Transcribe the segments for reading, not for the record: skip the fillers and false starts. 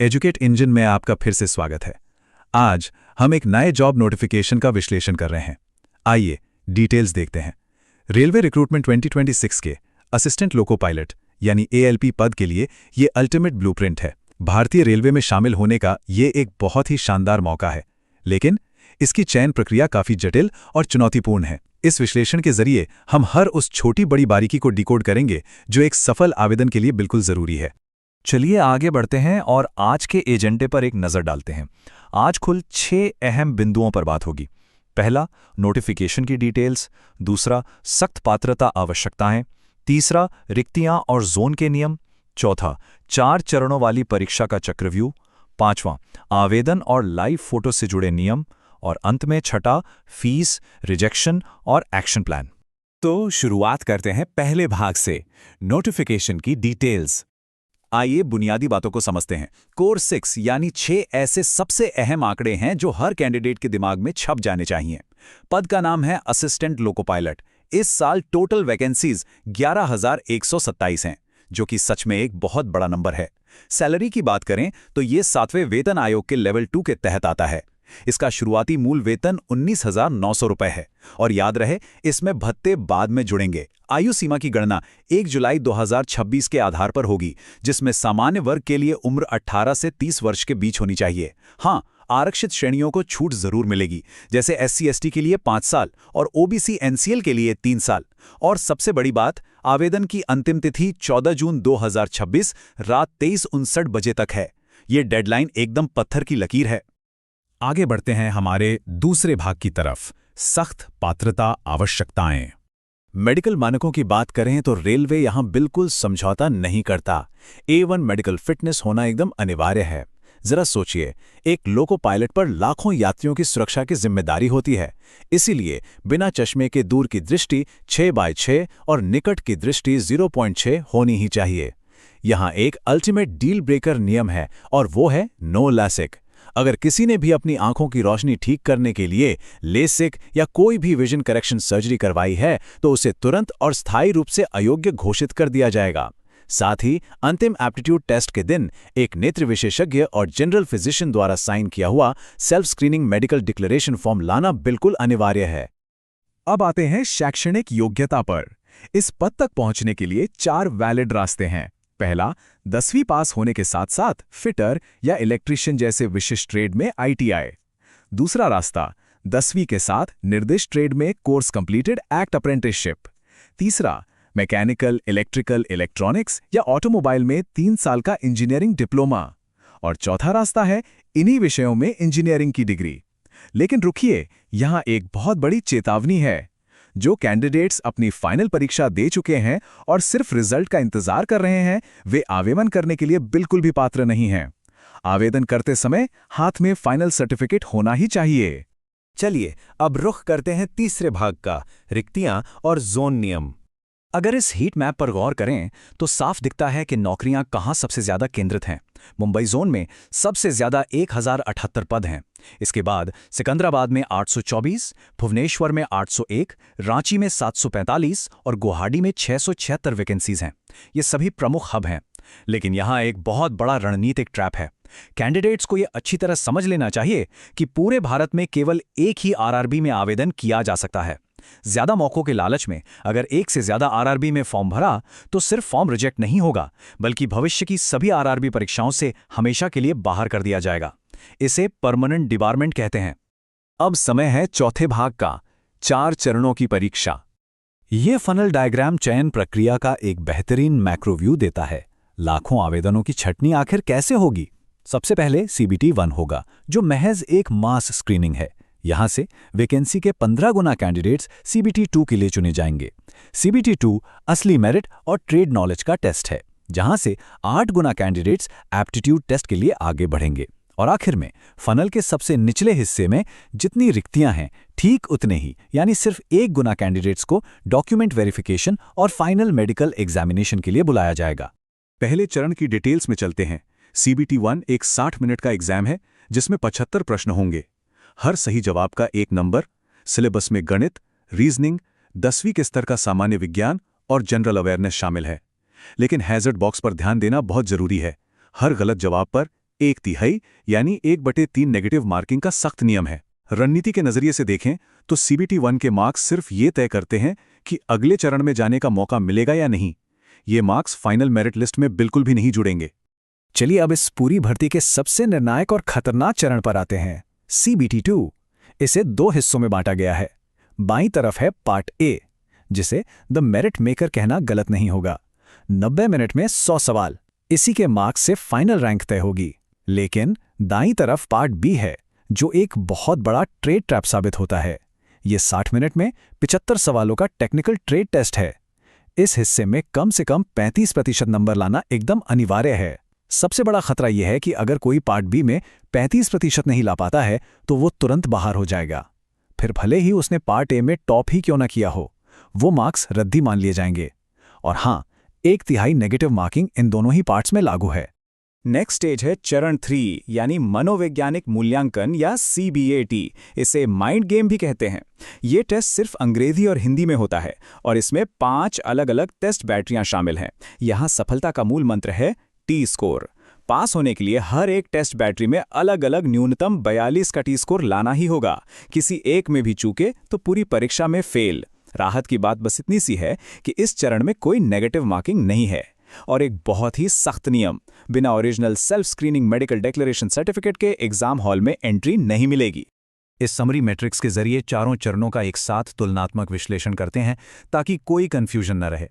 Educate engine में आपका फिर से स्वागत है। आज हम एक नए जॉब नोटिफिकेशन का विश्लेषण कर रहे हैं। आइए डिटेल्स देखते हैं। रेलवे रिक्रूटमेंट 2026 के असिस्टेंट लोको पायलट यानी एएलपी पद के लिए ये अल्टीमेट ब्लूप्रिंट है। भारतीय रेलवे में शामिल होने का ये एक बहुत ही शानदार मौका है, लेकिन इसकी चयन प्रक्रिया काफी जटिल और चुनौतीपूर्ण है। इस विश्लेषण के जरिए हम हर उस छोटी बड़ी बारीकी को डिकोड करेंगे जो एक सफल आवेदन के लिए बिल्कुल जरूरी है। चलिए आगे बढ़ते हैं और आज के एजेंडे पर एक नज़र डालते हैं। आज कुल 6 अहम बिंदुओं पर बात होगी। पहला, नोटिफिकेशन की डिटेल्स। दूसरा, सख्त पात्रता आवश्यकताएं। तीसरा, रिक्तियां और जोन के नियम। चौथा, 4 चरणों वाली परीक्षा का चक्रव्यूह। पांचवां, आवेदन और लाइव फोटो से जुड़े नियम। और अंत में छठा, फीस, रिजेक्शन और एक्शन प्लान। तो शुरुआत करते हैं पहले भाग से, नोटिफिकेशन की डिटेल्स। आइए बुनियादी बातों को समझते हैं। कोर 6 यानी 6 ऐसे सबसे अहम आंकड़े हैं जो हर कैंडिडेट के दिमाग में छप जाने चाहिए। पद का नाम है असिस्टेंट लोको पायलट। इस साल टोटल वैकेंसीज 11,127 हैं, जो कि सच में एक बहुत बड़ा नंबर है। सैलरी की बात करें तो ये 7वें वेतन आयोग के लेवल 2 के तहत आता है। इसका शुरुआती मूल वेतन 19,900 रुपए है। और याद रहे, इसमें भत्ते बाद में जुड़ेंगे। आयु सीमा की गणना 1 जुलाई 2026 के आधार पर होगी, जिसमें सामान्य वर्ग के लिए उम्र 18 से 30 वर्ष के बीच होनी चाहिए। हाँ, आरक्षित श्रेणियों को छूट जरूर मिलेगी, जैसे SC/ST के लिए 5 साल और OBC NCL के लिए 3 साल। और सबसे बड़ी बात, आवेदन की अंतिम तिथि 14 जून 2026 रात 23:59 बजे तक है। ये डेडलाइन एकदम पत्थर की लकीर है। आगे बढ़ते हैं हमारे दूसरे भाग की तरफ, सख्त पात्रता आवश्यकताएं। मेडिकल मानकों की बात करें तो रेलवे यहां बिल्कुल समझौता नहीं करता। A1 मेडिकल फिटनेस होना एकदम अनिवार्य है। जरा सोचिए, एक लोको पायलट पर लाखों यात्रियों की सुरक्षा की जिम्मेदारी होती है। इसीलिए बिना चश्मे के दूर की दृष्टि 6/6 और निकट की दृष्टि 0.6 होनी ही चाहिए। यहां एक अल्टीमेट डील ब्रेकर नियम है और वो है नो लासिक। अगर किसी ने भी अपनी आंखों की रोशनी ठीक करने के लिए लेसिक या कोई भी विजन करेक्शन सर्जरी करवाई है तो उसे तुरंत और स्थायी रूप से अयोग्य घोषित कर दिया जाएगा। साथ ही अंतिम एप्टीट्यूड टेस्ट के दिन एक नेत्र विशेषज्ञ और जनरल फिजिशियन द्वारा साइन किया हुआ self screening medical declaration form लाना बिल्कुल अनिवार्य है। अब आते हैं शैक्षणिक योग्यता पर। इस पद तक पहुंचने के लिए 4 वैलिड रास्ते हैं। पहला, 10वीं पास होने के साथ साथ फिटर या इलेक्ट्रीशियन जैसे विशिष्ट ट्रेड में ITI। दूसरा रास्ता, 10वीं के साथ निर्दिष्ट ट्रेड में कोर्स कंप्लीटेड एक्ट अप्रेंटिसशिप। तीसरा, मैकेनिकल, इलेक्ट्रिकल, इलेक्ट्रॉनिक्स या ऑटोमोबाइल में 3 साल का इंजीनियरिंग डिप्लोमा। और चौथा रास्ता है इन्हीं विषयों में इंजीनियरिंग की डिग्री। लेकिन रुकिए, यहां एक बहुत बड़ी चेतावनी है। जो कैंडिडेट्स अपनी फाइनल परीक्षा दे चुके हैं और सिर्फ रिजल्ट का इंतजार कर रहे हैं, वे आवेदन करने के लिए बिल्कुल भी पात्र नहीं हैं। आवेदन करते समय हाथ में फाइनल सर्टिफिकेट होना ही चाहिए। चलिए अब रुख करते हैं तीसरे भाग का, रिक्तियां और जोन नियम। अगर इस हीट मैप पर गौर करें तो साफ दिखता है कि नौकरियां कहां सबसे ज्यादा केंद्रित हैं। मुंबई जोन में सबसे ज्यादा 1078 पद हैं। इसके बाद सिकंदराबाद में 824, भुवनेश्वर में 801, रांची में 745 और गुवाहाटी में 676 वैकेंसीज हैं। ये सभी प्रमुख हब हैं। लेकिन यहाँ एक बहुत बड़ा रणनीतिक ट्रैप है। कैंडिडेट्स को ये अच्छी तरह समझ लेना चाहिए कि पूरे भारत में केवल एक ही RRB में आवेदन किया जा सकता है। ज्यादा मौकों के लालच में अगर एक से ज्यादा RRB में फॉर्म भरा तो सिर्फ फॉर्म रिजेक्ट नहीं होगा, बल्कि भविष्य की सभी RRB परीक्षाओं से हमेशा के लिए बाहर कर दिया जाएगा। इसे परमानेंट डिबारमेंट कहते हैं। अब समय है चौथे भाग का, 4 चरणों की परीक्षा। ये फनल डायग्राम चयन प्रक्रिया का एक बेहतरीन मैक्रोव्यू देता है। लाखों आवेदनों की छंटनी आखिर कैसे होगी? सबसे पहले CBT 1 होगा, जो महज एक मास स्क्रीनिंग है। यहां से वैकेंसी के 15 गुना कैंडिडेट्स CBT 2 के लिए चुने जाएंगे। CBT 2 असली मेरिट और ट्रेड नॉलेज का टेस्ट है, जहां से 8 गुना कैंडिडेट्स एप्टीट्यूड टेस्ट के लिए आगे बढ़ेंगे। और आखिर में फनल के सबसे निचले हिस्से में जितनी रिक्तियां हैं, ठीक उतने ही यानी सिर्फ 1 गुना कैंडिडेट्स को डॉक्यूमेंट वेरिफिकेशन और फाइनल मेडिकल एग्जामिनेशन के लिए बुलाया जाएगा। पहले चरण की डिटेल्स में चलते हैं। CBT 1 एक 60 मिनट का एग्जाम है, जिसमें 75 प्रश्न होंगे। हर सही जवाब का 1 नंबर। सिलेबस में गणित, रीजनिंग, 10वीं के स्तर का सामान्य विज्ञान और जनरल अवेयरनेस शामिल है। लेकिन हैजर्ड बॉक्स पर ध्यान देना बहुत जरूरी है। हर गलत जवाब पर 1/3 यानी 1/3 नेगेटिव मार्किंग का सख्त नियम है। रणनीति के नजरिए से देखें तो CBT 1 के मार्क्स सिर्फ ये तय करते हैं कि अगले चरण में जाने का मौका मिलेगा या नहीं। ये मार्क्स फाइनल मेरिट लिस्ट में बिल्कुल भी नहीं जुड़ेंगे। चलिए अब इस पूरी भर्ती के सबसे निर्णायक और खतरनाक चरण पर आते हैं, CBT 2। इसे 2 हिस्सों में बांटा गया है। बाईं तरफ है पार्ट ए, जिसे द मेरिट मेकर कहना गलत नहीं होगा। 90 मिनट में 100 सवाल, इसी के मार्क्स से फाइनल रैंक तय होगी। लेकिन दाईं तरफ पार्ट बी है, जो एक बहुत बड़ा ट्रेड ट्रैप साबित होता है। ये 60 मिनट में 75 सवालों का टेक्निकल ट्रेड टेस्ट है। इस हिस्से में कम से कम 35% नंबर लाना एकदम अनिवार्य है। सबसे बड़ा खतरा यह है कि अगर कोई पार्ट बी में 35% नहीं ला पाता है तो वो तुरंत बाहर हो जाएगा। फिर भले ही उसने पार्ट ए में टॉप ही क्यों ना किया हो, वो मार्क्स रद्दी मान लिए जाएंगे। और हाँ, 1/3 नेगेटिव मार्किंग इन दोनों ही पार्ट्स में लागू है। नेक्स्ट स्टेज है चरण 3 यानी मनोवैज्ञानिक मूल्यांकन या CBAT। इसे माइंड गेम भी कहते हैं। ये टेस्ट सिर्फ अंग्रेजी और हिंदी में होता है और इसमें 5 अलग अलग टेस्ट बैटरियां शामिल हैं। यहाँ सफलता का मूल मंत्र है T स्कोर। पास होने के लिए हर एक टेस्ट बैटरी में अलग अलग न्यूनतम 42 का T स्कोर लाना ही होगा। किसी एक में भी चूके तो पूरी परीक्षा में फेल। राहत की बात बस इतनी सी है कि इस चरण में कोई नेगेटिव मार्किंग नहीं है। और एक बहुत ही सख्त नियम, बिना original self screening medical declaration certificate के एग्जाम हॉल में एंट्री नहीं मिलेगी। इस समरी मैट्रिक्स के जरिए चारों चरणों का एक साथ तुलनात्मक विश्लेषण करते हैं ताकि कोई कंफ्यूजन न रहे।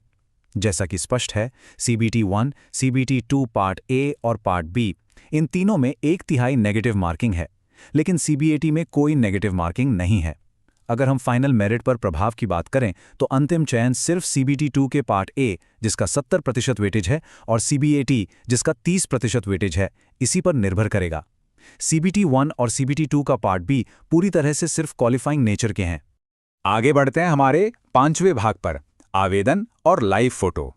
जैसा कि स्पष्ट है, CBT 1, CBT 2 पार्ट ए और पार्ट बी, इन तीनों में 1/3 नेगेटिव मार्किंग है, लेकिन CBAT में कोई नेगेटिव मार्किंग नहीं है। अगर हम फाइनल मेरिट पर प्रभाव की बात करें तो अंतिम चयन सिर्फ CBT 2 के पार्ट ए, जिसका 70% वेटेज है, और CBAT, जिसका 30% वेटेज है, इसी पर निर्भर करेगा। CBT 1 और CBT 2 का पार्ट बी पूरी तरह से सिर्फ क्वालिफाइंग नेचर के हैं। आगे बढ़ते हैं हमारे 5वें भाग पर, आवेदन और लाइव फोटो।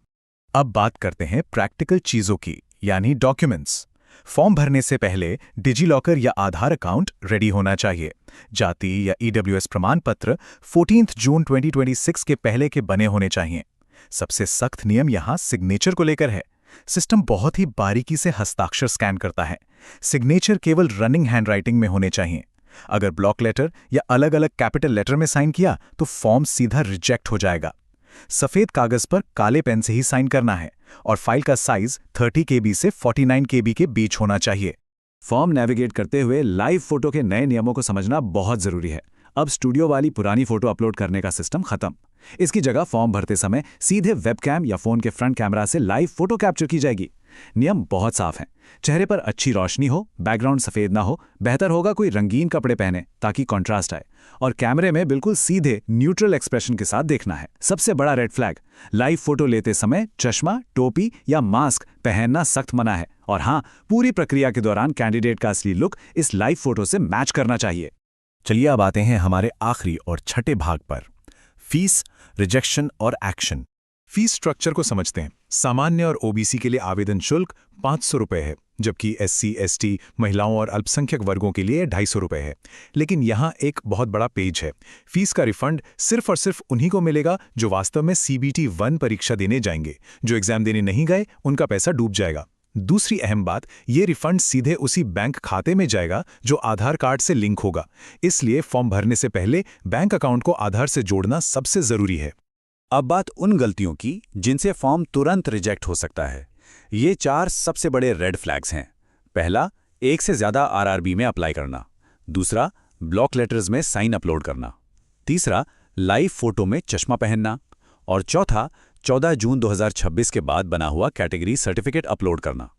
अब बात करते हैं प्रैक्टिकल चीजों की, यानी डॉक्यूमेंट्स। फॉर्म भरने से पहले डिजीलॉकर या आधार अकाउंट रेडी होना चाहिए। जाति या EWS प्रमाण पत्र 14 जून 2026 के पहले के बने होने चाहिए। सबसे सख्त नियम यहाँ सिग्नेचर को लेकर है। सिस्टम बहुत ही बारीकी से हस्ताक्षर स्कैन करता है। सिग्नेचर केवल रनिंग हैंडराइटिंग में होने चाहिए। अगर ब्लॉक लेटर या अलग अलग कैपिटल लेटर में साइन किया तो फॉर्म सीधा रिजेक्ट हो जाएगा। सफेद कागज पर काले पेन से ही साइन करना है और फाइल का साइज 30 KB से 49 KB के बीच होना चाहिए। फॉर्म नेविगेट करते हुए लाइव फोटो के नए नियमों को समझना बहुत जरूरी है। अब स्टूडियो वाली पुरानी फोटो अपलोड करने का सिस्टम खत्म। इसकी जगह फॉर्म भरते समय सीधे वेबकैम या फोन के फ्रंट कैमरा से लाइव फोटो कैप्चर की जाएगी। नियम बहुत साफ हैं। चेहरे पर अच्छी रोशनी हो, बैकग्राउंड सफेद ना हो, बेहतर होगा कोई रंगीन कपड़े पहने ताकि कॉन्ट्रास्ट आए, और कैमरे में बिल्कुल सीधे न्यूट्रल एक्सप्रेशन के साथ देखना है। सबसे बड़ा रेड फ्लैग, लाइव फोटो लेते समय चश्मा, टोपी या मास्क पहनना सख्त मना है। और हाँ, पूरी प्रक्रिया के दौरान कैंडिडेट का असली लुक इस लाइव फोटो से मैच करना चाहिए। चलिए अब आते हैं हमारे आखिरी और छठे भाग पर, फीस, रिजेक्शन और एक्शन। फीस स्ट्रक्चर को समझते हैं। सामान्य और OBC के लिए आवेदन शुल्क 500 रुपये है, जबकि SC, ST, महिलाओं और अल्पसंख्यक वर्गों के लिए 250 रुपये है। लेकिन यहाँ एक बहुत बड़ा पेज है। फीस का रिफंड सिर्फ और सिर्फ उन्हीं को मिलेगा जो वास्तव में CBT 1 परीक्षा देने जाएंगे। जो एग्जाम देने नहीं गए उनका पैसा डूब जाएगा। दूसरी अहम बात, ये रिफंड सीधे उसी बैंक खाते में जाएगा जो आधार कार्ड से लिंक होगा। इसलिए फॉर्म भरने से पहले बैंक अकाउंट को आधार से जोड़ना सबसे जरूरी है। अब बात उन गलतियों की जिनसे फॉर्म तुरंत रिजेक्ट हो सकता है। ये 4 सबसे बड़े रेड फ्लैग्स हैं। पहला, एक से ज्यादा RRB में अप्लाई करना। दूसरा, ब्लॉक लेटर्स में साइन अपलोड करना। तीसरा, लाइव फोटो में चश्मा पहनना। और चौथा, 14 जून 2026 के बाद बना हुआ कैटेगरी सर्टिफिकेट अपलोड करना।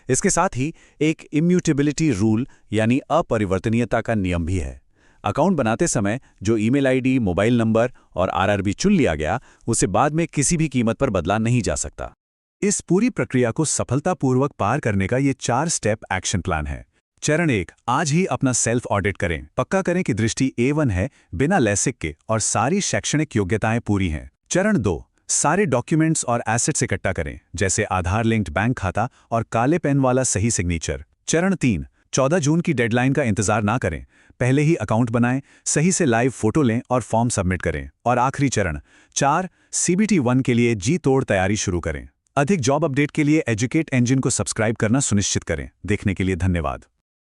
इसके साथ ही एक इम्यूटेबिलिटी रूल यानी अपरिवर्तनीयता का नियम भी है। अकाउंट बनाते समय जो ईमेल आईडी, मोबाइल नंबर और RRB चुन लिया गया, उसे बाद में किसी भी कीमत पर बदला नहीं जा सकता। इस पूरी प्रक्रिया को सफलतापूर्वक पार करने का ये 4 स्टेप एक्शन प्लान है। चरण 1, आज ही अपना सेल्फ ऑडिट करें। पक्का करें कि दृष्टि A1 है, बिना लैसिक के, और सारी शैक्षणिक योग्यताएं पूरी हैं। चरण 2, सारे डॉक्यूमेंट्स और एसेट्स इकट्ठा करें, जैसे आधार लिंक्ड बैंक खाता और काले पेन वाला सही सिग्नेचर। चरण 3, 14 जून की डेडलाइन का इंतजार ना करें, पहले ही अकाउंट बनाएं, सही से लाइव फोटो लें और फॉर्म सबमिट करें। और आखिरी चरण 4, CBT 1 के लिए जी तोड़ तैयारी शुरू करें। अधिक जॉब अपडेट के लिए एजुकेट इंजन को सब्सक्राइब करना सुनिश्चित करें। देखने के लिए धन्यवाद।